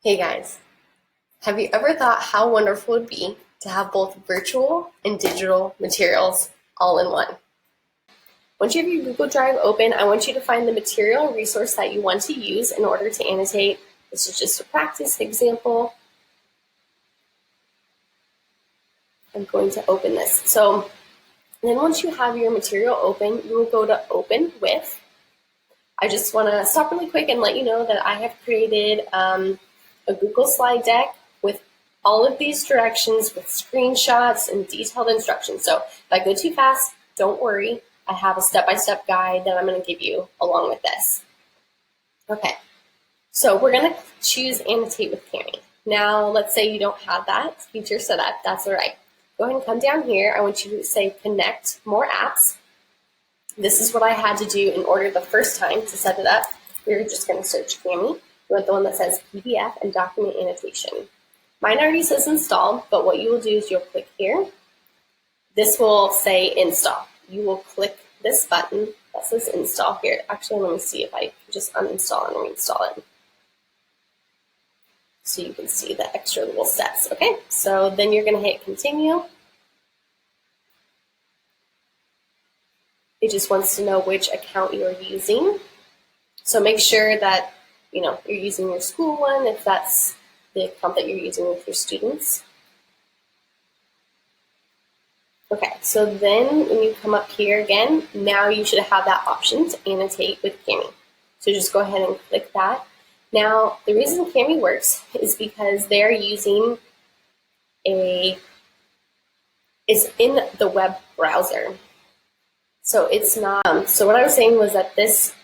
Hey guys, have you ever thought how wonderful it would be to have both virtual and digital materials all in one? Once you have your Google Drive open, I want you to find the material or resource that you want to use in order to annotate. This is just a practice example. I'm going to open this. So then once you have your material open, you will go to Open With. I just want to stop really quick and let you know that I have created a Google slide deck with all of these directions with screenshots and detailed instructions. So if I go too fast, don't worry. I have a step-by-step guide that I'm going to give you along with this. Okay, so we're going to choose Annotate with Cami. Now, let's say you don't have that feature set up. That's all right. Go ahead and come down here. I want you to say Connect More Apps. This is what I had to do in order the first time to set it up. We're just going to search Cami. You want the one that says PDF and Document Annotation. Mine already says installed, but what you will do is you'll click here. This will say install. You will click this button that says install here. Actually, let me see if I can just uninstall and reinstall it. So you can see the extra little steps. Okay, so then you're going to hit continue. It just wants to know which account you're using. So make sure that you're using your school one if that's the account that you're using with your students. Okay, so then when you come up here again, now you should have that option to annotate with Cami. So just go ahead and click that. Now, the reason Cami works is because they're using it's in the web browser. So it's not, so what I was saying was that this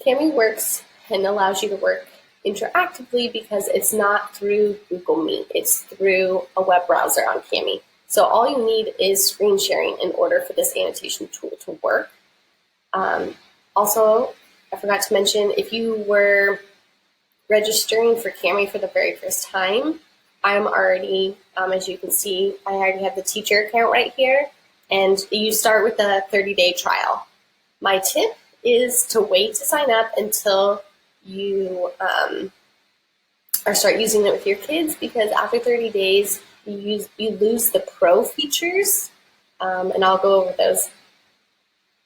Cami works and allows you to work interactively because it's not through Google Meet. It's through a web browser on Cami. So all you need is screen sharing in order for this annotation tool to work. Also, I forgot to mention, if you were registering for Cami for the very first time, I'm already, as you can see, I already have the teacher account right here, and you start with a 30-day trial. My tip is to wait to sign up until you start using it with your kids, because after 30 days, you lose the pro features, and I'll go over those.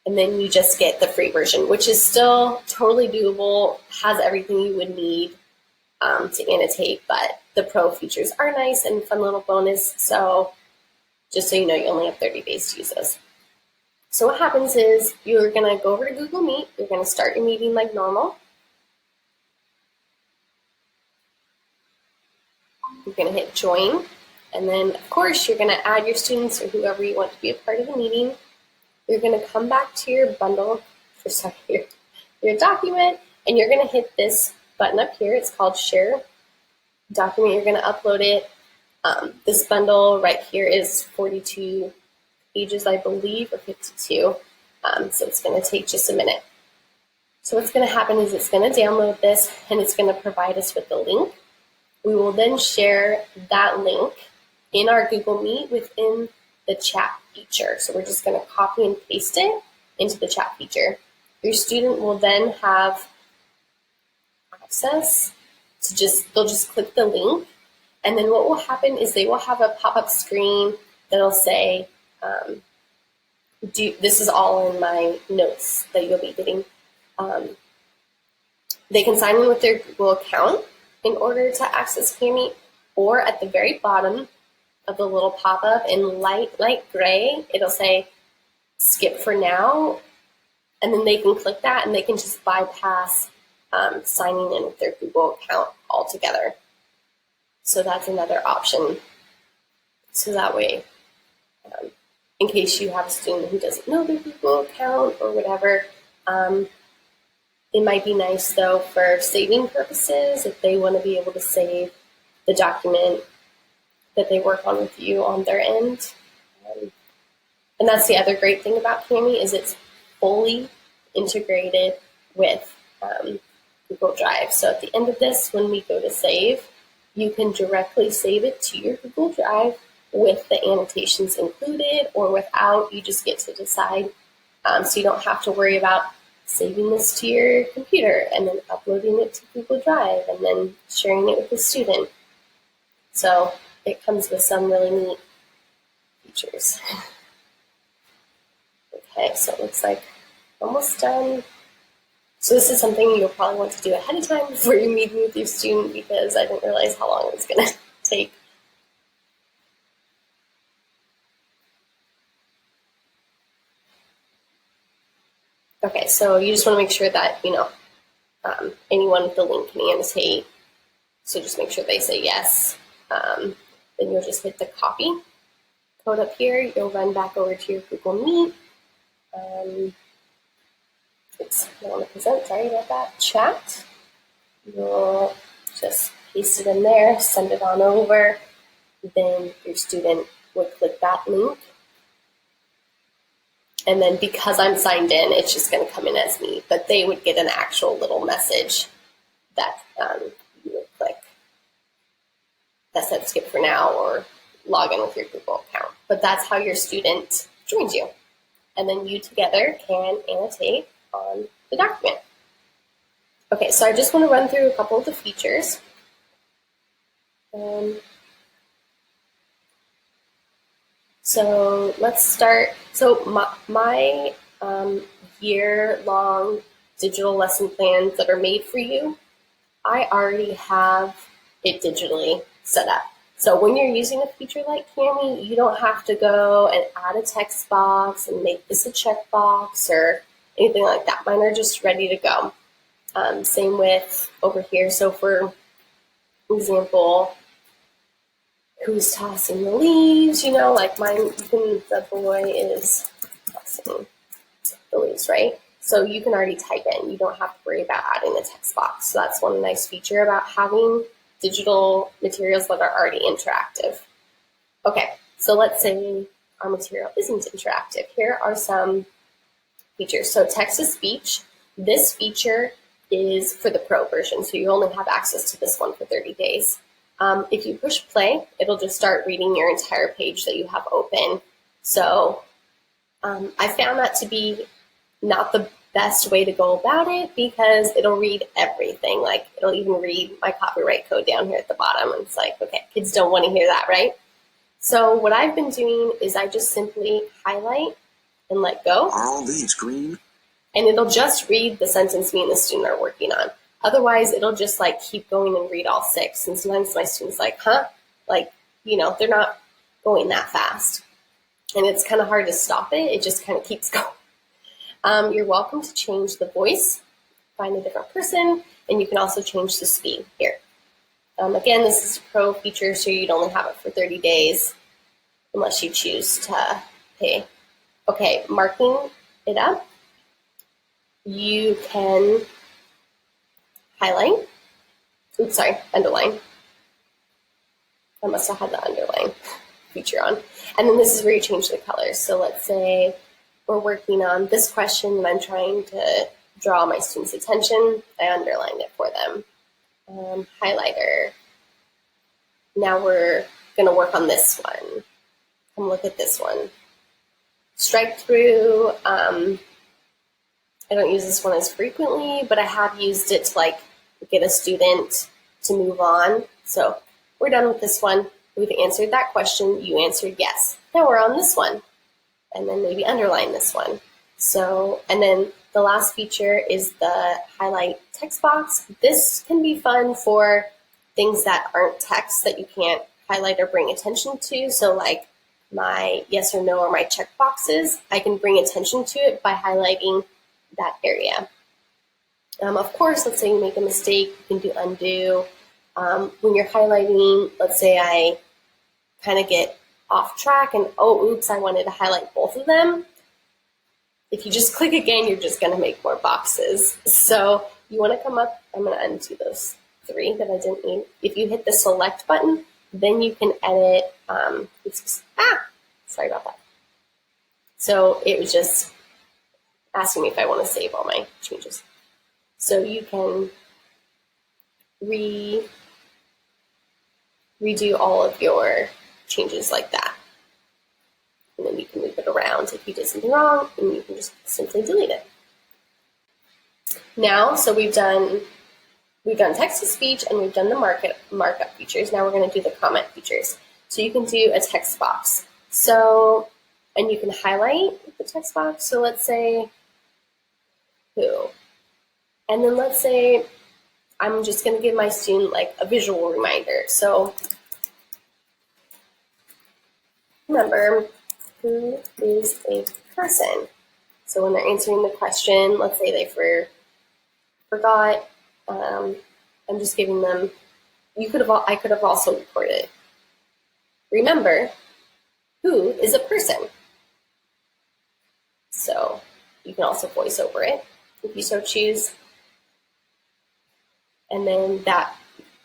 And then you just get the free version, which is still totally doable, has everything you would need to annotate, but the pro features are nice and fun little bonus. So just so you know, you only have 30 days to use those. So what happens is you're going to go over to Google Meet. You're going to start your meeting like normal. You're going to hit join. And then, of course, you're going to add your students or whoever you want to be a part of the meeting. You're going to come back to your bundle, your document, and you're going to hit this button up here. It's called Share Document. You're going to upload it. This bundle right here is 42 pages, I believe, or 52. So it's going to take just a minute. So what's going to happen is it's going to download this, and it's going to provide us with the link. We will then share that link in our Google Meet within the chat feature. So we're just going to copy and paste it into the chat feature. Your student will then have access to they'll just click the link, and then what will happen is they will have a pop-up screen that'll say, this is all in my notes that you'll be getting. They can sign in with their Google account in order to access Cami, or at the very bottom of the little pop-up in light gray, it'll say skip for now, and then they can click that and they can just bypass signing in with their Google account altogether. So that's another option. So that way, in case you have a student who doesn't know their Google account or whatever, it might be nice though for saving purposes if they want to be able to save the document that they work on with you on their end. And that's the other great thing about Cami is it's fully integrated with Google Drive. So at the end of this, when we go to save, you can directly save it to your Google Drive with the annotations included or without. You just get to decide. So you don't have to worry about saving this to your computer and then uploading it to Google Drive and then sharing it with the student. So it comes with some really neat features. Okay, so it looks like almost done. So this is something you'll probably want to do ahead of time before you're meeting with your student, because I didn't realize how long it was going to take. Okay, so you just want to make sure that, anyone with the link can annotate. So just make sure they say yes. Then you'll just hit the copy code up here. You'll run back over to your Google Meet. Oops, I don't want to present, sorry about that. Chat. You'll just paste it in there, send it on over. Then your student would click that link. And then because I'm signed in, it's just going to come in as me, but they would get an actual little message that you would click that said skip for now or log in with your Google account. But that's how your student joins you. And then you together can annotate on the document. Okay, so I just want to run through a couple of the features. So let's start. So my year-long digital lesson plans that are made for you, I already have it digitally set up. So when you're using a feature like Cami, you don't have to go and add a text box and make this a checkbox or anything like that. Mine are just ready to go. Same with over here. So for example, who's tossing the leaves, like mine, the boy is tossing the leaves, right? So you can already type in. You don't have to worry about adding a text box. So that's one nice feature about having digital materials that are already interactive. Okay, so let's say our material isn't interactive. Here are some features. So text-to-speech, this feature is for the pro version, so you only have access to this one for 30 days. If you push play, it'll just start reading your entire page that you have open. So I found that to be not the best way to go about it, because it'll read everything. Like it'll even read my copyright code down here at the bottom. And it's like, okay, kids don't want to hear that, right? So what I've been doing is I just simply highlight and let go. All leaves green. And it'll just read the sentence me and the student are working on. Otherwise, it'll just like keep going and read all 6. And sometimes my student's like, huh? Like, they're not going that fast. And it's kind of hard to stop it. It just kind of keeps going. You're welcome to change the voice, find a different person, and you can also change the speed here. Again, this is a pro feature, so you'd only have it for 30 days unless you choose to pay. Okay, marking it up. You can highlight. Oops, sorry, underline. I must have had the underline feature on. And then this is where you change the colors. So let's say we're working on this question and I'm trying to draw my students' attention. I underlined it for them. Highlighter. Now we're going to work on this one. Come look at this one. Strike through. I don't use this one as frequently, but I have used it to get a student to move on. So we're done with this one. We've answered that question. You answered yes. Now we're on this one. And then maybe underline this one. So, and then the last feature is the highlight text box. This can be fun for things that aren't text that you can't highlight or bring attention to. So like my yes or no or my check boxes, I can bring attention to it by highlighting that area. Of course, let's say you make a mistake, you can do undo. When you're highlighting, let's say I kind of get off track and, oh, oops, I wanted to highlight both of them. If you just click again, you're just going to make more boxes. So you want to come up, I'm going to undo those 3 that I didn't need. If you hit the select button, then you can edit, sorry about that. So it was just asking me if I want to save all my changes. So you can redo all of your changes like that. And then you can move it around if you did something wrong, and you can just simply delete it. Now, so we've done text to speech and we've done the markup features. Now we're going to do the comment features. So you can do a text box. So, and you can highlight the text box. So let's say who, and then let's say I'm just going to give my student like a visual reminder. So remember, who is a person? So when they're answering the question, let's say they forgot, I'm just giving them, I could have also recorded. Remember, who is a person? So you can also voice over it if you so choose. And then that,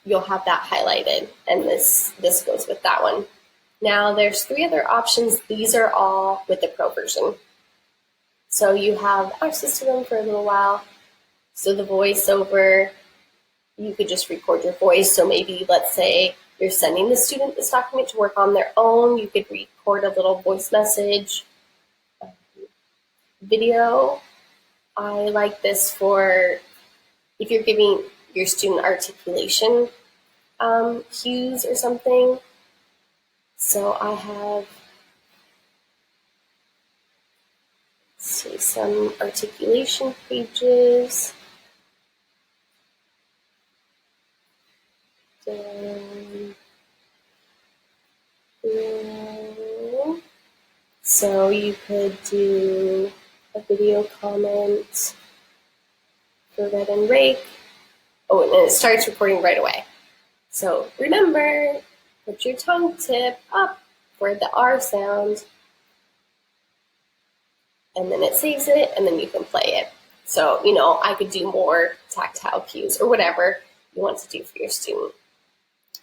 you'll have that highlighted, and this goes with that one. Now there's 3 other options. These are all with the Pro version. So you have access to them for a little while. So the voiceover, you could just record your voice. So maybe let's say you're sending the student this document to work on their own. You could record a little voice message. Video, I like this for if you're giving your student articulation cues or something. So I have, let's see, some articulation pages. So you could do a video comment for Red and Rake. Oh, and then it starts recording right away. So remember, put your tongue tip up for the R sound. And then it saves it, and then you can play it. So, I could do more tactile cues or whatever you want to do for your student.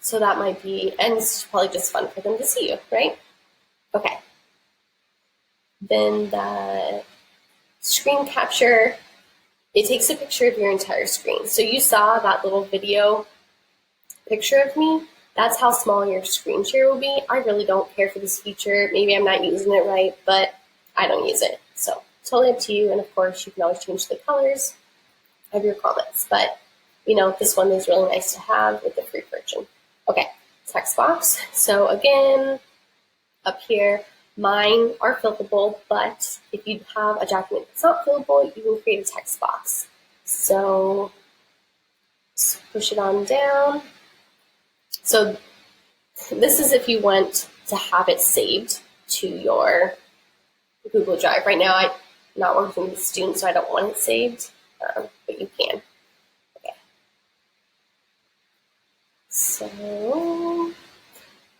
So that might be, and it's probably just fun for them to see you, right? Okay. Then the screen capture, it takes a picture of your entire screen. So you saw that little video picture of me. That's how small your screen share will be. I really don't care for this feature. Maybe I'm not using it right, but I don't use it. So totally up to you. And of course, you can always change the colors of your comments. But, this one is really nice to have with the free version. Okay, text box. So again, up here, mine are fillable, but if you have a document that's not fillable, you can create a text box. So push it on down. So this is if you want to have it saved to your Google Drive. Right now, I'm not working with students, so I don't want it saved, but you can. Okay. So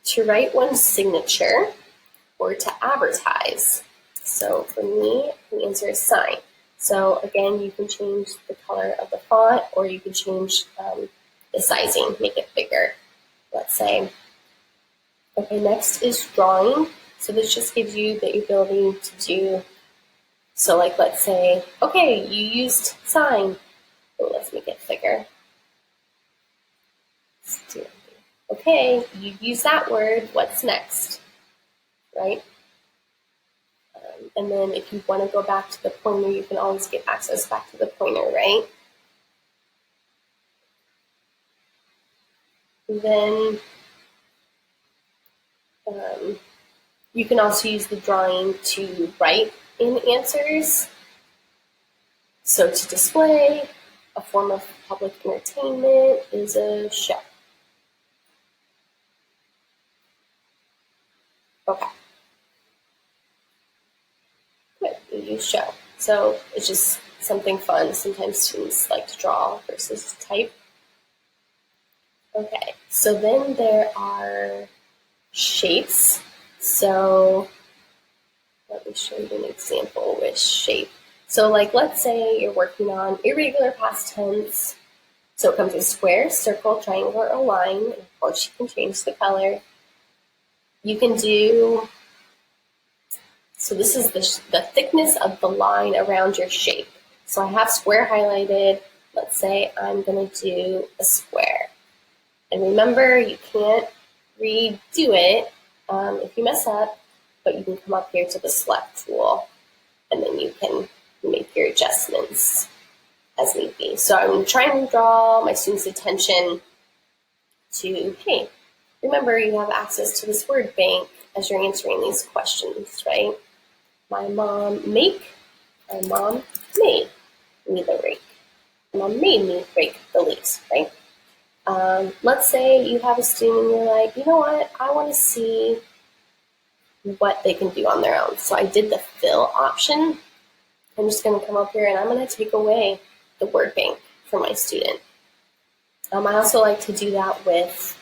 to write one's signature or to advertise. So for me, the answer is sign. So again, you can change the color of the font, or you can change the sizing, make it bigger, let's say. Okay, next is drawing. So this just gives you the ability to do, so like let's say, okay, you used sign. Oh, let's make it bigger. Okay, you use that word, what's next, right? And then if you want to go back to the pointer, you can always get access back to the pointer, right? And then you can also use the drawing to write in answers. So to display, a form of public entertainment is a show. Okay. Good, you use show. So it's just something fun. Sometimes students like to draw versus type. Okay, so then there are shapes. So let me show you an example with shape. So like let's say you're working on irregular past tense. So it comes with square, circle, triangle, or line. And of course, you can change the color. You can do, so this is the thickness of the line around your shape. So I have square highlighted. Let's say I'm going to do a square. And remember, you can't redo it if you mess up, but you can come up here to the select tool, and then you can make your adjustments. as need be. So I'm trying to draw my students' attention to, hey, remember you have access to this word bank as you're answering these questions, right? My mom made me the rake. My mom made me rake the leaves, right? Let's say you have a student and you're like, you know what, I want to see what they can do on their own. So I did the fill option. I'm just going to come up here and I'm going to take away the word bank for my student. I also like to do that with,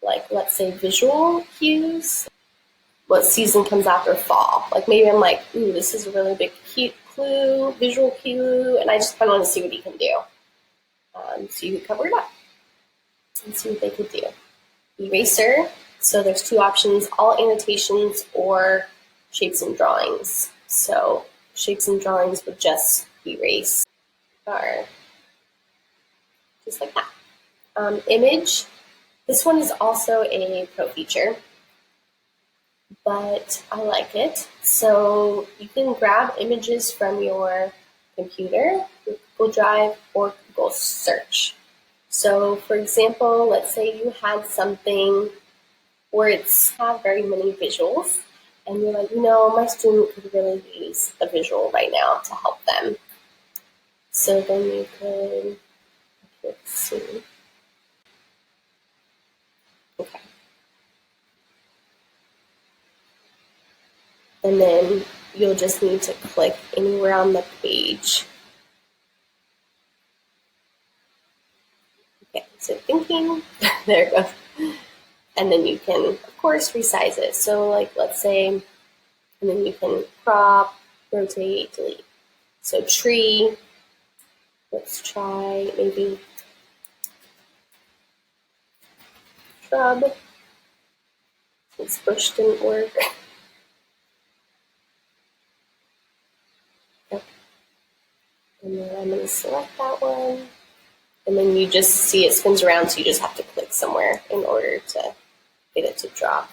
like, let's say visual cues. What season comes after fall? Like maybe I'm like, ooh, this is a really big clue, visual cue, and I just kind of want to see what he can do. So you could cover it up and see what they could do. Eraser. So there's two options, all annotations or shapes and drawings. So shapes and drawings would just erase, or just like that. Image. This one is also a pro feature, but I like it. So you can grab images from your computer, Google Drive, or Google Search. So for example, let's say you had something where it's have very many visuals, and you're like, you know, my student could really use a visual right now to help them. So then you could, let's see. Okay. And then you'll just need to click anywhere on the page. Okay, so thinking, there it goes. And then you can, of course, resize it. So like, let's say, and then you can crop, rotate, delete. So tree, let's try maybe shrub, since bush didn't work. Okay. And then I'm going to select that one. And then you just see it spins around, so you just have to click somewhere in order to get it to drop.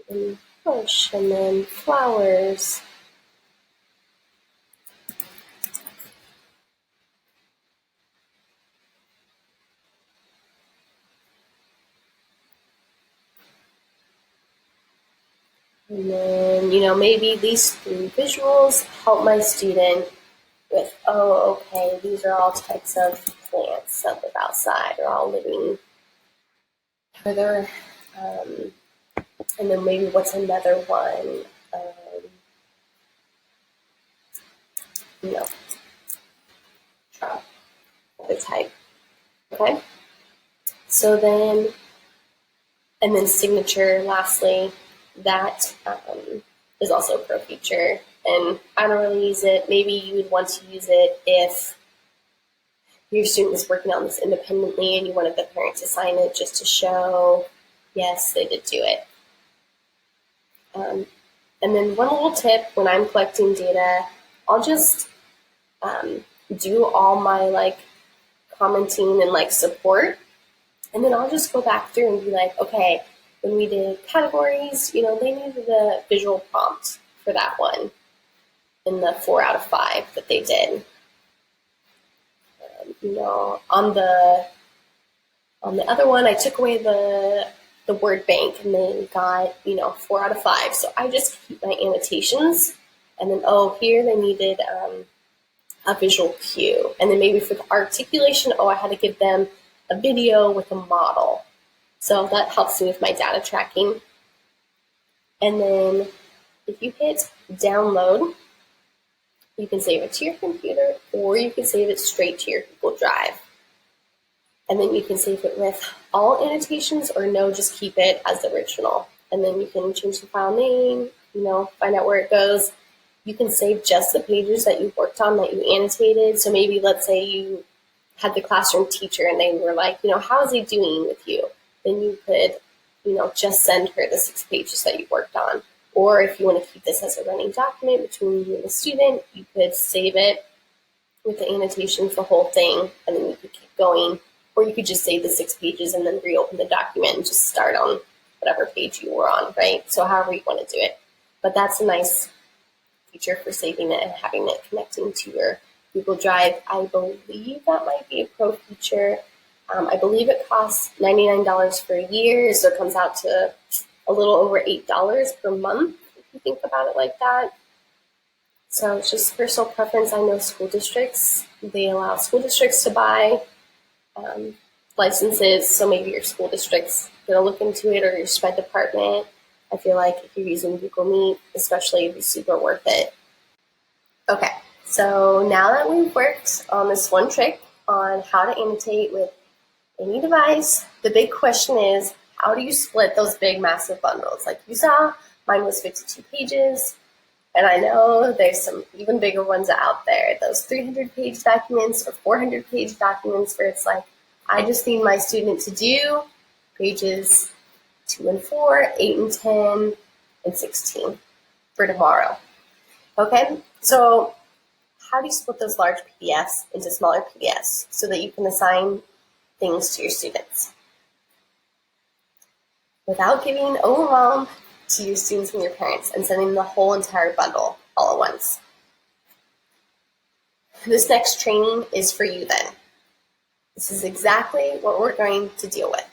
And then bush, and then flowers. And then, you know, maybe these three visuals help my student with, oh, okay, these are all types of plants that live outside, or all living further. And then maybe what's another one? You know, shrub, other type. Okay. So then, and then signature, lastly, that is also a pro feature. And I don't really use it. Maybe you would want to use it if your student was working on this independently and you wanted the parent to sign it just to show, yes, they did do it. And then one little tip, when I'm collecting data, I'll just do all my like commenting and like support, and then I'll just go back through and be like, okay, when we did categories, you know, they needed a visual prompt for that one in the 4 out of 5 that they did. You know, on the other one, I took away the word bank, and they got, you know, 4 out of 5. So I just keep my annotations, and then, oh, here they needed a visual cue. And then maybe for the articulation, oh, I had to give them a video with a model. So that helps me with my data tracking. And then if you hit download, you can save it to your computer, or you can save it straight to your Google Drive. And then you can save it with all annotations, or no, just keep it as the original. And then you can change the file name, you know, find out where it goes. You can save just the pages that you worked on that you annotated. So maybe let's say you had the classroom teacher and they were like, you know, how is he doing with you? Then you could, you know, just send her the 6 pages that you worked on. Or if you want to keep this as a running document between you and the student, you could save it with the annotations, the whole thing, and then you could keep going. Or you could just save the 6 pages and then reopen the document and just start on whatever page you were on, right? So however you want to do it. But that's a nice feature for saving it and having it connecting to your Google Drive. I believe that might be a pro feature. I believe it costs $99 for a year, so it comes out to a little over $8 per month, if you think about it like that. So it's just personal preference. I know school districts, they allow school districts to buy licenses, so maybe your school district's going to look into it, or your SPED department. I feel like if you're using Google Meet, especially, it'd be super worth it. Okay, so now that we've worked on this one trick on how to annotate with any device, the big question is, how do you split those big, massive bundles? Like you saw, mine was 52 pages, and I know there's some even bigger ones out there, those 300-page documents or 400-page documents where it's like, I just need my student to do pages 2 and 4, 8 and 10, and 16 for tomorrow. Okay, so how do you split those large PDFs into smaller PDFs so that you can assign things to your students without giving overwhelm to your students and your parents and sending the whole entire bundle all at once? This next training is for you then. This is exactly what we're going to deal with.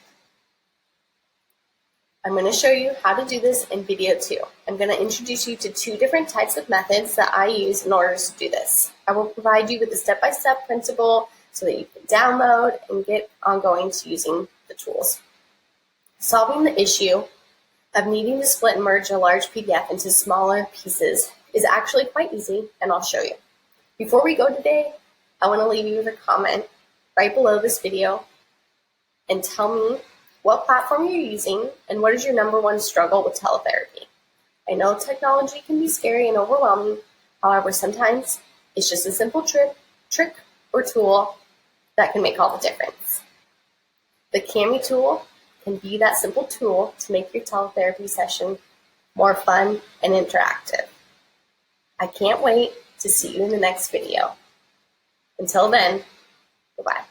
I'm going to show you how to do this in video 2. I'm going to introduce you to 2 different types of methods that I use in order to do this. I will provide you with a step-by-step principle so that you can download and get ongoing to using the tools. Solving the issue of needing to split and merge a large PDF into smaller pieces is actually quite easy, and I'll show you. Before we go today, I want to leave you with a comment right below this video and tell me what platform you're using and what is your #1 struggle with teletherapy. I know technology can be scary and overwhelming. However, sometimes it's just a simple trick or tool that can make all the difference. The Cami tool can be that simple tool to make your teletherapy session more fun and interactive. I can't wait to see you in the next video. Until then, goodbye.